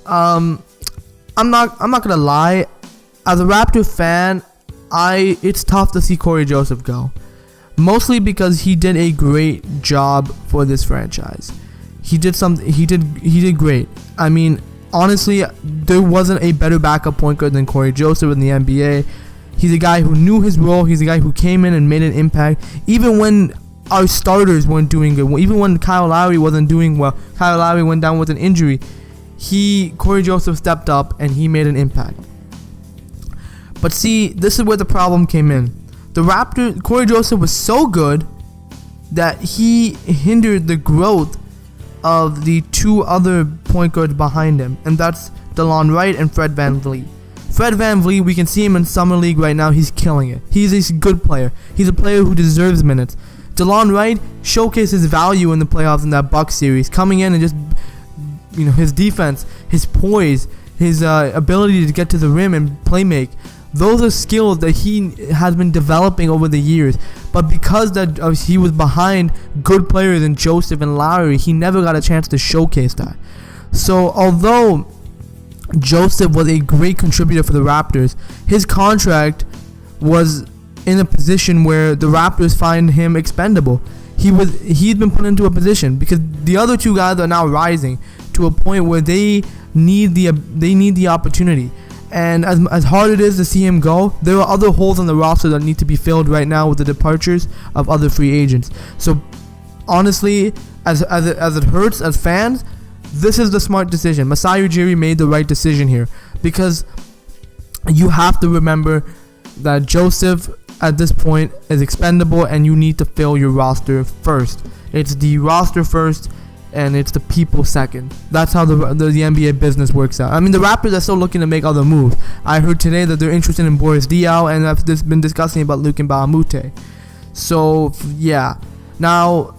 I'm not gonna lie. As a Raptor fan, it's tough to see Cory Joseph go. Mostly because he did a great job for this franchise. He did great. I mean, honestly, there wasn't a better backup point guard than Cory Joseph in the NBA. He's a guy who knew his role. He's a guy who came in and made an impact. Even when our starters weren't doing good, even when Kyle Lowry wasn't doing well, Kyle Lowry went down with an injury, Cory Joseph stepped up and he made an impact. But see, this is where the problem came in. Cory Joseph was so good that he hindered the growth of the two other point guards behind him, and that's DeLon Wright and Fred VanVleet. Fred VanVleet, we can see him in Summer League right now. He's killing it. He's a good player. He's a player who deserves minutes. DeLon Wright showcased his value in the playoffs in that Bucks series, coming in and just, his defense, his poise, his ability to get to the rim and play make. Those are skills that he has been developing over the years. But because he was behind good players in Joseph and Lowry, he never got a chance to showcase that. So although Joseph was a great contributor for the Raptors, his contract was in a position where the Raptors find him expendable. He's been put into a position because the other two guys are now rising to a point where they need the opportunity. And as hard it is to see him go, there are other holes in the roster that need to be filled right now with the departures of other free agents. So honestly, as it hurts as fans, this is the smart decision. Masai Ujiri made the right decision here, because you have to remember that Joseph at this point is expendable and you need to fill your roster first. It's the roster first and it's the people second. That's how the NBA business works out. I mean, the Raptors are still looking to make other moves. I heard today that they're interested in Boris Diaw, and I've just been discussing about Luke Mbamute. So yeah, now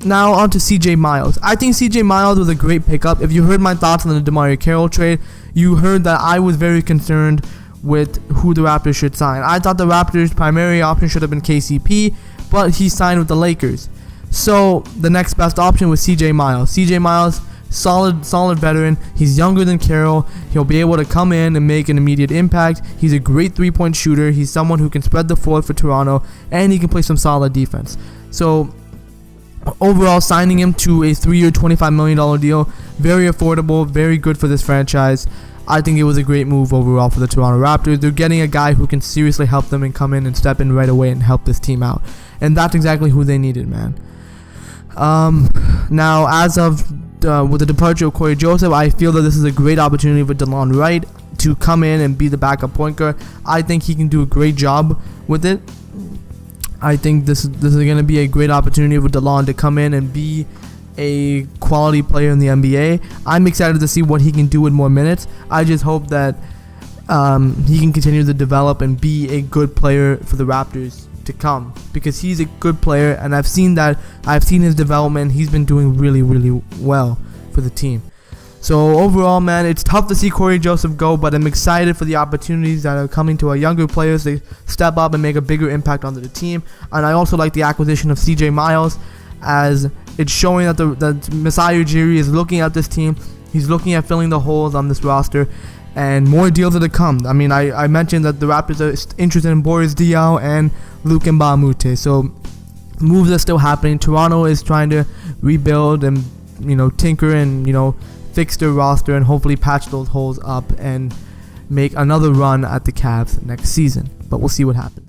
on to CJ Miles. I think CJ Miles was a great pickup. If you heard my thoughts on the DeMario Carroll trade, you heard that I was very concerned with who the Raptors should sign. I thought the Raptors' primary option should have been KCP, but he signed with the Lakers. So the next best option was CJ Miles. CJ Miles, solid veteran. He's younger than Carroll. He'll be able to come in and make an immediate impact. He's a great three-point shooter. He's someone who can spread the floor for Toronto, and he can play some solid defense. So overall, signing him to a 3-year, $25 million deal, very affordable, very good for this franchise. I think it was a great move overall for the Toronto Raptors. They're getting a guy who can seriously help them and come in and step in right away and help this team out. And that's exactly who they needed, man. Now, as of with the departure of Cory Joseph, I feel that this is a great opportunity for DeLon Wright to come in and be the backup point guard. I think he can do a great job with it. I think this is going to be a great opportunity for DeLon to come in and be a quality player in the NBA. I'm excited to see what he can do with more minutes. I just hope that he can continue to develop and be a good player for the Raptors to come, because he's a good player and I've seen his development. He's been doing really, really well for the team. So overall, man, it's tough to see Cory Joseph go, but I'm excited for the opportunities that are coming to our younger players to step up and make a bigger impact onto the team. And I also like the acquisition of CJ Miles, as it's showing that Masai Ujiri is looking at this team. He's looking at filling the holes on this roster, and more deals are to come. I mean, I mentioned that the Raptors are interested in Boris Diaw and Luke Mbamute. So moves are still happening. Toronto is trying to rebuild and tinker and fix their roster and hopefully patch those holes up and make another run at the Cavs next season. But we'll see what happens.